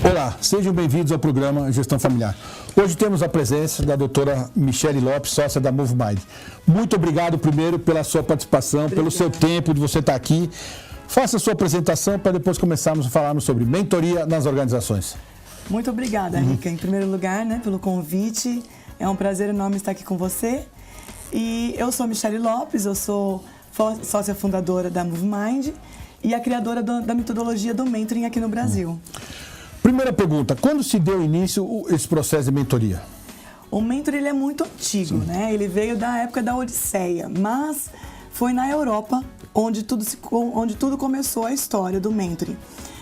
Olá, sejam bem-vindos ao programa Gestão Familiar. Hoje temos a presença da doutora Michele Lopes, sócia da MoveMind. Muito obrigado primeiro pela sua participação, pelo seu tempo de você estar aqui. Faça a sua apresentação para depois começarmos a falarmos sobre mentoria nas organizações. Muito obrigada, Rica, em primeiro lugar, pelo convite. É um prazer enorme estar aqui com você. E eu sou Michele Lopes, eu sou sócia fundadora da MoveMind e a criadora da metodologia do mentoring aqui no Brasil. Primeira pergunta, quando se deu início esse processo de mentoria? O mentoring ele é muito antigo, Ele veio da época da Odisseia, mas foi na Europa onde tudo começou a história do mentoring,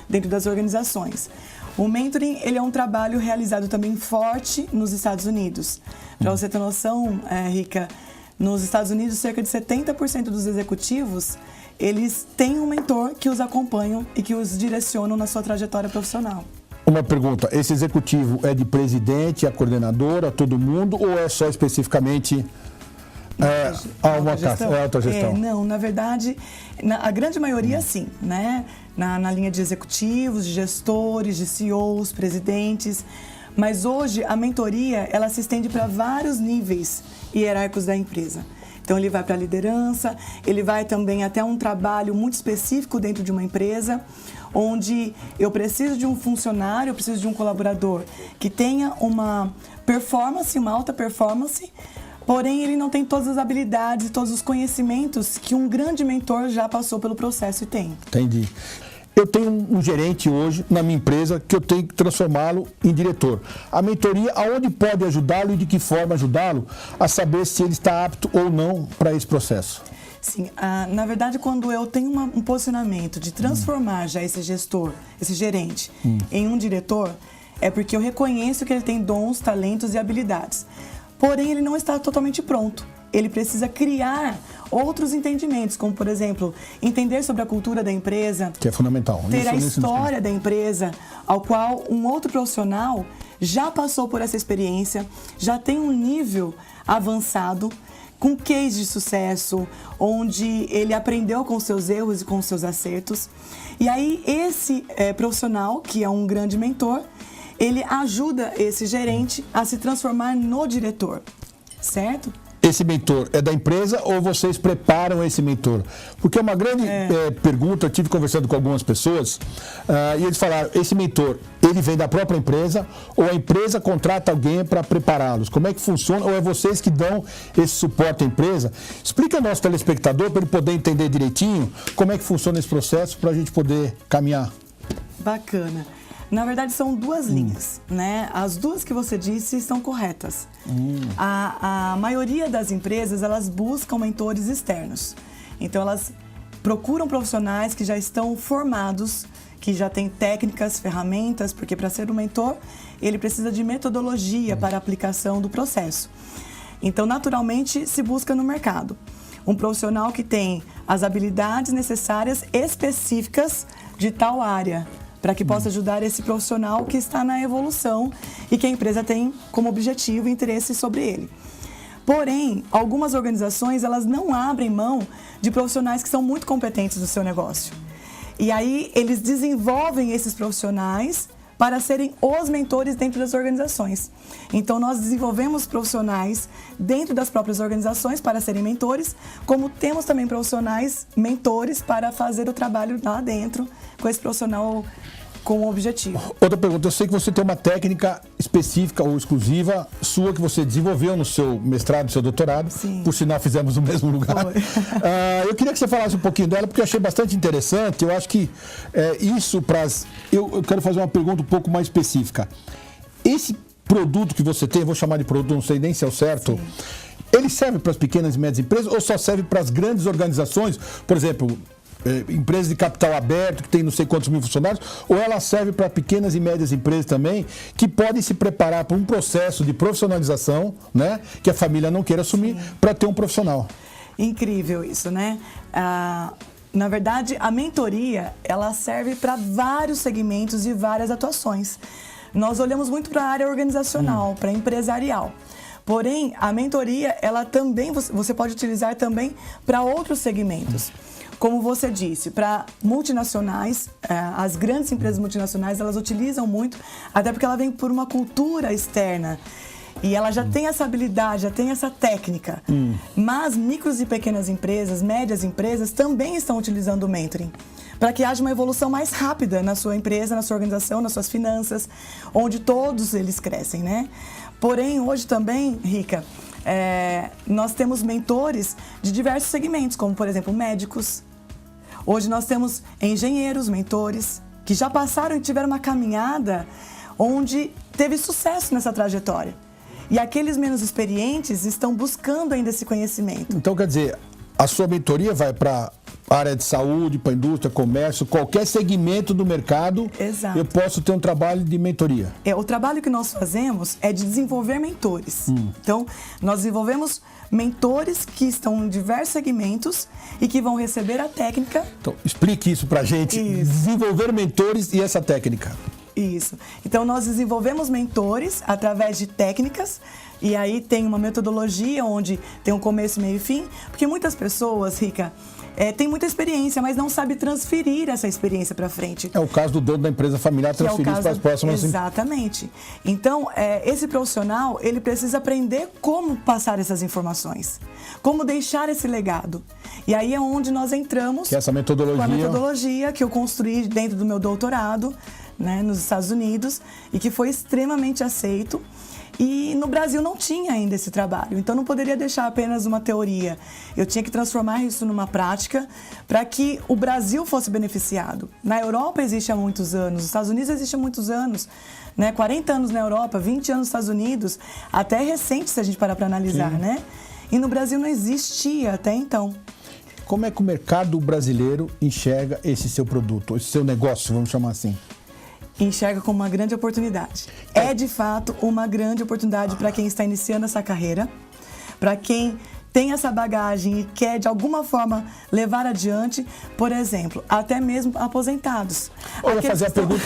dentro das organizações. O mentoring ele é um trabalho realizado também forte nos Estados Unidos. Para você ter noção, Rica, nos Estados Unidos, cerca de 70% dos executivos, eles têm um mentor que os acompanham e que os direcionam na sua trajetória profissional. Uma pergunta, esse executivo é de presidente, a coordenadora, todo mundo, ou é só especificamente alta gestão? Não, na verdade, a grande maioria sim, na linha de executivos, de gestores, de CEOs, presidentes. Mas hoje a mentoria ela se estende para vários níveis hierárquicos da empresa. Então ele vai para a liderança, ele vai também até um trabalho muito específico dentro de uma empresa, onde eu preciso de um funcionário, eu preciso de um colaborador que tenha uma performance, uma alta performance, porém ele não tem todas as habilidades e todos os conhecimentos que um grande mentor já passou pelo processo e tem. Entendi. Eu tenho um gerente hoje na minha empresa que eu tenho que transformá-lo em diretor. A mentoria, aonde pode ajudá-lo e de que forma ajudá-lo a saber se ele está apto ou não para esse processo? Sim, na verdade, quando eu tenho um posicionamento de transformar já esse gestor, esse gerente, em um diretor, é porque eu reconheço que ele tem dons, talentos e habilidades. Porém, ele não está totalmente pronto. Ele precisa criar outros entendimentos, como, por exemplo, entender sobre a cultura da empresa. Que é fundamental. Ter a história da empresa, ao qual um outro profissional já passou por essa experiência, já tem um nível avançado, com case de sucesso, onde ele aprendeu com seus erros e com seus acertos. E aí, esse profissional, que é um grande mentor, ele ajuda esse gerente a se transformar no diretor, certo? Esse mentor é da empresa ou vocês preparam esse mentor? Porque é uma grande pergunta, eu estive conversando com algumas pessoas e eles falaram, esse mentor, ele vem da própria empresa ou a empresa contrata alguém para prepará-los? Como é que funciona? Ou é vocês que dão esse suporte à empresa? Explica ao nosso telespectador para ele poder entender direitinho como é que funciona esse processo para a gente poder caminhar. Bacana. Na verdade, são duas linhas, As duas que você disse estão corretas. A maioria das empresas, elas buscam mentores externos. Então, elas procuram profissionais que já estão formados, que já têm técnicas, ferramentas, porque para ser um mentor, ele precisa de metodologia para a aplicação do processo. Então, naturalmente, se busca no mercado um profissional que tem as habilidades necessárias específicas de tal área, para que possa ajudar esse profissional que está na evolução e que a empresa tem como objetivo e interesse sobre ele. Porém, algumas organizações elas não abrem mão de profissionais que são muito competentes no seu negócio. E aí eles desenvolvem esses profissionais para serem os mentores dentro das organizações. Então, nós desenvolvemos profissionais dentro das próprias organizações para serem mentores, como temos também profissionais mentores para fazer o trabalho lá dentro com esse profissional com o objetivo. Outra pergunta, eu sei que você tem uma técnica específica ou exclusiva sua que você desenvolveu no seu mestrado, no seu doutorado. Sim. Por sinal, fizemos no mesmo lugar. Eu queria que você falasse um pouquinho dela, porque eu achei bastante interessante. Eu acho que isso para eu quero fazer uma pergunta um pouco mais específica. Esse produto que você tem, vou chamar de produto, não sei nem se é o certo, sim, ele serve para as pequenas e médias empresas ou só serve para as grandes organizações? Por exemplo, empresas de capital aberto, que tem não sei quantos mil funcionários, ou ela serve para pequenas e médias empresas também, que podem se preparar para um processo de profissionalização, que a família não queira assumir, para ter um profissional. Incrível isso, Na verdade, a mentoria, ela serve para vários segmentos e várias atuações. Nós olhamos muito para a área organizacional, para empresarial. Porém, a mentoria, ela também, você pode utilizar também para outros segmentos. como você disse, para multinacionais, as grandes empresas multinacionais, elas utilizam muito, até porque ela vem por uma cultura externa. E ela já tem essa habilidade, já tem essa técnica. Mas micros e pequenas empresas, médias empresas, também estão utilizando o mentoring para que haja uma evolução mais rápida na sua empresa, na sua organização, nas suas finanças, onde todos eles crescem, né? Porém, hoje também, Rica, nós temos mentores de diversos segmentos, como, por exemplo, médicos. Hoje nós temos engenheiros, mentores, que já passaram e tiveram uma caminhada onde teve sucesso nessa trajetória. E aqueles menos experientes estão buscando ainda esse conhecimento. Então, quer dizer, a sua mentoria vai para a área de saúde, para a indústria, comércio, qualquer segmento do mercado. Exato. Eu posso ter um trabalho de mentoria. O trabalho que nós fazemos é de desenvolver mentores. Então, nós desenvolvemos mentores que estão em diversos segmentos e que vão receber a técnica. Então, explique isso para a gente. Isso. Desenvolver mentores e essa técnica. Isso. Então, nós desenvolvemos mentores através de técnicas e aí tem uma metodologia onde tem um começo, meio e fim, porque muitas pessoas, Rica, têm muita experiência, mas não sabem transferir essa experiência para frente. É o caso do dono da empresa familiar transferir para as próximas. Exatamente. Então, esse profissional, ele precisa aprender como passar essas informações, como deixar esse legado. E aí é onde nós entramos que essa metodologia... com a metodologia que eu construí dentro do meu doutorado, né, nos Estados Unidos, e que foi extremamente aceito. E no Brasil não tinha ainda esse trabalho, então não poderia deixar apenas uma teoria. Eu tinha que transformar isso numa prática para que o Brasil fosse beneficiado. Na Europa existe há muitos anos, nos Estados Unidos existe há muitos anos, né? 40 anos na Europa, 20 anos nos Estados Unidos, até recente se a gente parar para analisar, né? E no Brasil não existia até então. Como é que o mercado brasileiro enxerga esse seu produto, esse seu negócio, vamos chamar assim? Enxerga como uma grande oportunidade. É de fato uma grande oportunidade para quem está iniciando essa carreira, para quem tem essa bagagem e quer de alguma forma levar adiante, por exemplo, até mesmo aposentados. Eu ia fazer a pergunta,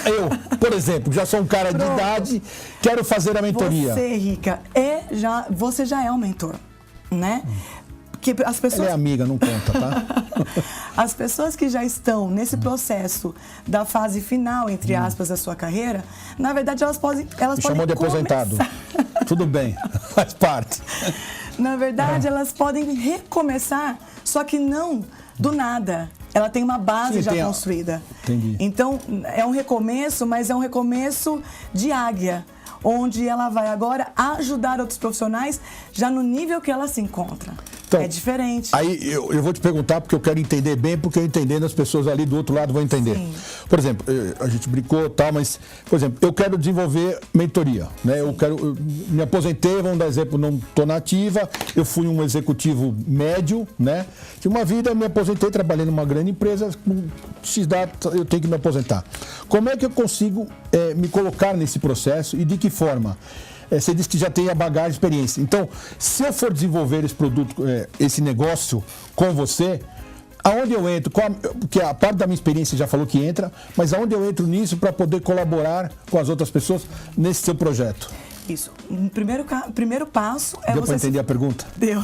por exemplo, já sou um cara de idade, quero fazer a mentoria. Você, Rica, você já é um mentor, né? Que as pessoas... Ela é amiga, não conta, tá? As pessoas que já estão nesse processo da fase final, entre aspas, da sua carreira, na verdade, elas podem chamou de aposentado. Tudo bem, faz parte. Na verdade, elas podem recomeçar, só que não do nada. Ela tem uma base já construída. Entendi. Então, é um recomeço, mas é um recomeço de águia, onde ela vai agora ajudar outros profissionais já no nível que ela se encontra. Então, é diferente. Aí eu vou te perguntar porque eu quero entender bem, porque eu entendendo as pessoas ali do outro lado vão entender. Sim. Por exemplo, a gente brincou e tal, mas, por exemplo, eu quero desenvolver mentoria, né? Eu me aposentei, vamos dar exemplo, não estou na ativa, eu fui um executivo médio, né? Tive uma vida, me aposentei, trabalhei numa grande empresa, com X data eu tenho que me aposentar. Como é que eu consigo me colocar nesse processo e de que forma? Você disse que já tem a bagagem, a experiência. Então, se eu for desenvolver esse produto, esse negócio com você, aonde eu entro? Porque a parte da minha experiência já falou que entra, mas aonde eu entro nisso para poder colaborar com as outras pessoas nesse seu projeto? Isso. O primeiro passo é Deu você... para entender a pergunta? Deu.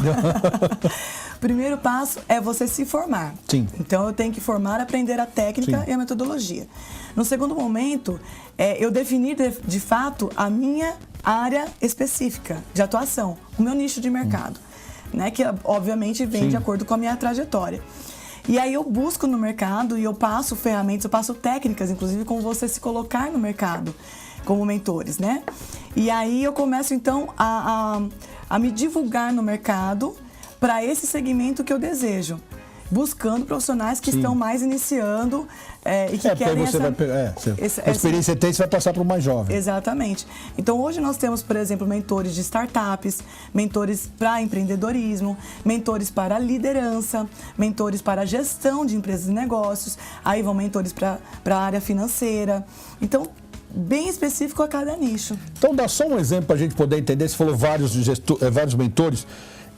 Primeiro passo é você se formar. Sim. Então, eu tenho que formar, aprender a técnica e a metodologia. No segundo momento, eu definir de fato a minha área específica de atuação, o meu nicho de mercado, né? Que obviamente vem de acordo com a minha trajetória. E aí eu busco no mercado e eu passo ferramentas, eu passo técnicas, inclusive como você se colocar no mercado como mentores, né? E aí eu começo então a me divulgar no mercado para esse segmento que eu desejo, buscando profissionais que estão mais iniciando e que querem a experiência tem, você vai passar para o mais jovem. Exatamente. Então, hoje nós temos, por exemplo, mentores de startups, mentores para empreendedorismo, mentores para liderança, mentores para gestão de empresas e negócios, aí vão mentores para a área financeira. Então, bem específico a cada nicho. Então, dá só um exemplo para a gente poder entender. Você falou vários mentores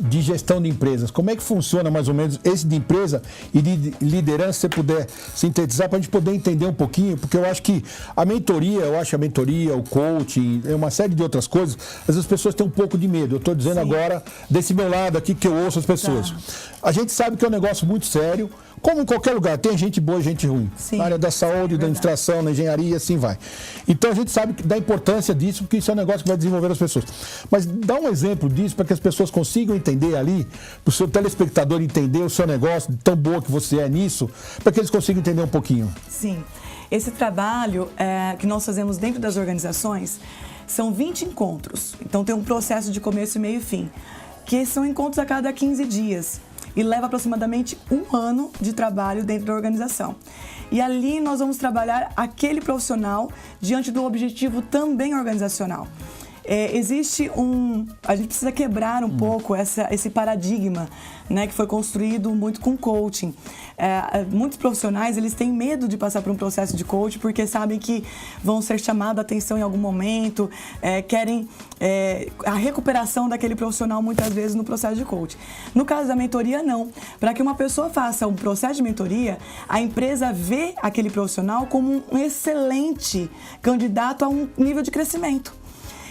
de gestão de empresas. Como é que funciona mais ou menos esse de empresa e de liderança, se você puder sintetizar para a gente poder entender um pouquinho, porque eu acho que a mentoria, o coaching, uma série de outras coisas, às vezes as pessoas têm um pouco de medo. Eu estou dizendo agora desse meu lado aqui que eu ouço as pessoas. A gente sabe que é um negócio muito sério, Como em qualquer lugar, tem gente boa e gente ruim. Sim, na área da saúde, da administração, na engenharia e assim vai. Então a gente sabe da importância disso, porque isso é um negócio que vai desenvolver as pessoas. Mas dá um exemplo disso para que as pessoas consigam entender ali, para o seu telespectador entender o seu negócio, tão boa que você é nisso, para que eles consigam entender um pouquinho. Sim. Esse trabalho que nós fazemos dentro das organizações são 20 encontros. Então tem um processo de começo, meio e fim, que são encontros a cada 15 dias. E leva aproximadamente 1 ano de trabalho dentro da organização. E ali nós vamos trabalhar aquele profissional diante do objetivo também organizacional. A gente precisa quebrar um pouco esse paradigma, né, que foi construído muito com coaching. Muitos profissionais, eles têm medo de passar por um processo de coaching porque sabem que vão ser chamados a atenção em algum momento, querem a recuperação daquele profissional muitas vezes no processo de coaching. No caso da mentoria, não. Para que uma pessoa faça um processo de mentoria, a empresa vê aquele profissional como um excelente candidato a um nível de crescimento.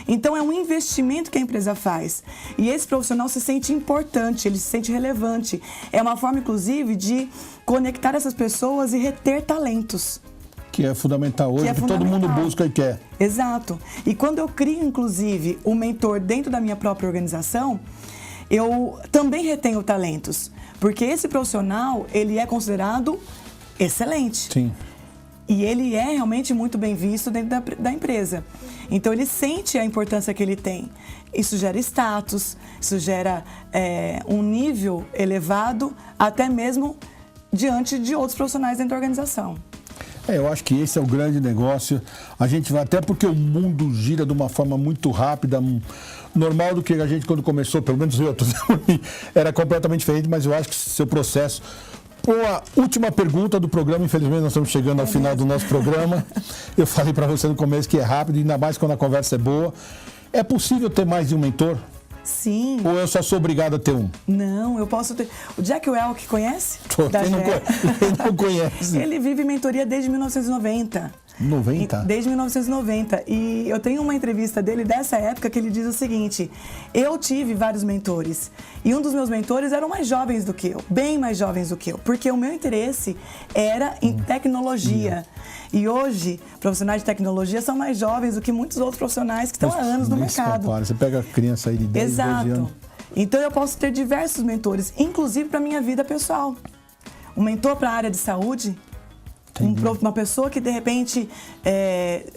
Então, é um investimento que a empresa faz. E esse profissional se sente importante, ele se sente relevante. É uma forma, inclusive, de conectar essas pessoas e reter talentos. Que é fundamental hoje, que todo mundo busca e quer. Exato. E quando eu crio, inclusive, um mentor dentro da minha própria organização, eu também retenho talentos. Porque esse profissional, ele é considerado excelente. Sim. E ele é realmente muito bem visto dentro da empresa. Então, ele sente a importância que ele tem. Isso gera status, isso gera um nível elevado, até mesmo diante de outros profissionais dentro da organização. Eu acho que esse é o grande negócio. A gente vai, até porque o mundo gira de uma forma muito rápida, normal do que a gente quando começou, pelo menos eu, era completamente diferente, mas eu acho que seu processo... A última pergunta do programa, infelizmente nós estamos chegando ao final do nosso programa. Eu falei para você no começo que é rápido, ainda mais quando a conversa é boa. É possível ter mais de um mentor? Sim. Ou eu só sou obrigado a ter um? Não, eu posso ter. O Jack Welch, conhece? Quem não conhece? Ele vive mentoria desde 1990. 90? Desde 1990. E eu tenho uma entrevista dele dessa época que ele diz o seguinte: eu tive vários mentores. E um dos meus mentores eram mais jovens do que eu, bem mais jovens do que eu, porque o meu interesse era em tecnologia. E hoje, profissionais de tecnologia são mais jovens do que muitos outros profissionais que estão há anos no mercado. Você pega a criança aí de 10, 12 anos. Exato. Então eu posso ter diversos mentores, inclusive para a minha vida pessoal. Um mentor para a área de saúde. Uma pessoa que de repente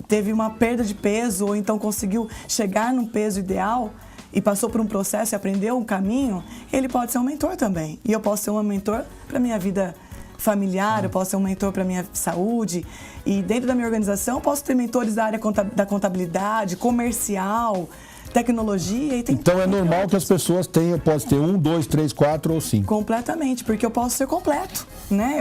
teve uma perda de peso ou então conseguiu chegar no peso ideal e passou por um processo e aprendeu um caminho, ele pode ser um mentor também. E eu posso ser um mentor para a minha vida familiar, eu posso ser um mentor para a minha saúde. E dentro da minha organização eu posso ter mentores da área da contabilidade, comercial, tecnologia. Então é normal que as pessoas tenham, pode ter 1, 2, 3, 4 ou 5. Completamente, porque eu posso ser completo, né?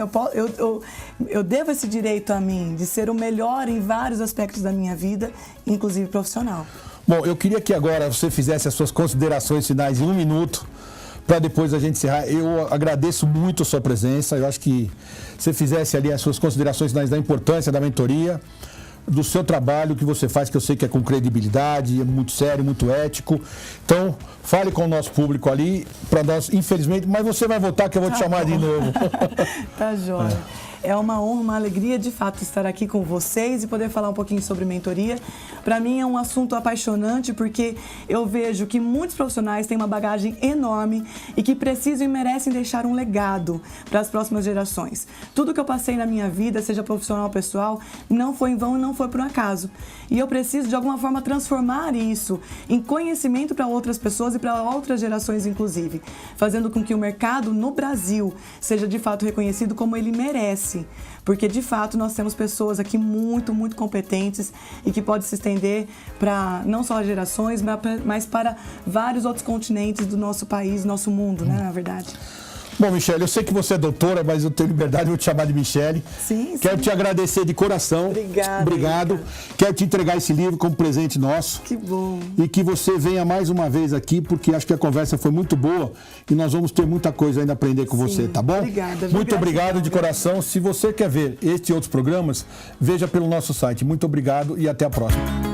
Eu devo esse direito a mim de ser o melhor em vários aspectos da minha vida, inclusive profissional. Bom, eu queria que agora você fizesse as suas considerações finais em 1 minuto, para depois a gente encerrar. Eu agradeço muito a sua presença, eu acho que você fizesse ali as suas considerações finais da importância da mentoria, do seu trabalho que você faz, que eu sei que é com credibilidade, é muito sério, muito ético. Então, fale com o nosso público ali, para nós, infelizmente, mas você vai voltar que eu vou te chamar de novo. Tá jóia. É uma honra, uma alegria de fato estar aqui com vocês e poder falar um pouquinho sobre mentoria. Para mim é um assunto apaixonante porque eu vejo que muitos profissionais têm uma bagagem enorme e que precisam e merecem deixar um legado para as próximas gerações. Tudo que eu passei na minha vida, seja profissional ou pessoal, não foi em vão e não foi por um acaso. E eu preciso de alguma forma transformar isso em conhecimento para outras pessoas e para outras gerações inclusive, fazendo com que o mercado no Brasil seja de fato reconhecido como ele merece. Porque de fato nós temos pessoas aqui muito, muito competentes e que pode se estender para não só as gerações, mas para vários outros continentes do nosso país, nosso mundo, né, na verdade. Bom, Michele, eu sei que você é doutora, mas eu tenho liberdade de vou te chamar de Michele. Sim, Quero te agradecer de coração. Obrigado. Quero te entregar esse livro como presente nosso. Que bom. E que você venha mais uma vez aqui, porque acho que a conversa foi muito boa e nós vamos ter muita coisa ainda a aprender com você, tá bom? Obrigada. Muito obrigado de coração. Se você quer ver este e outros programas, veja pelo nosso site. Muito obrigado e até a próxima.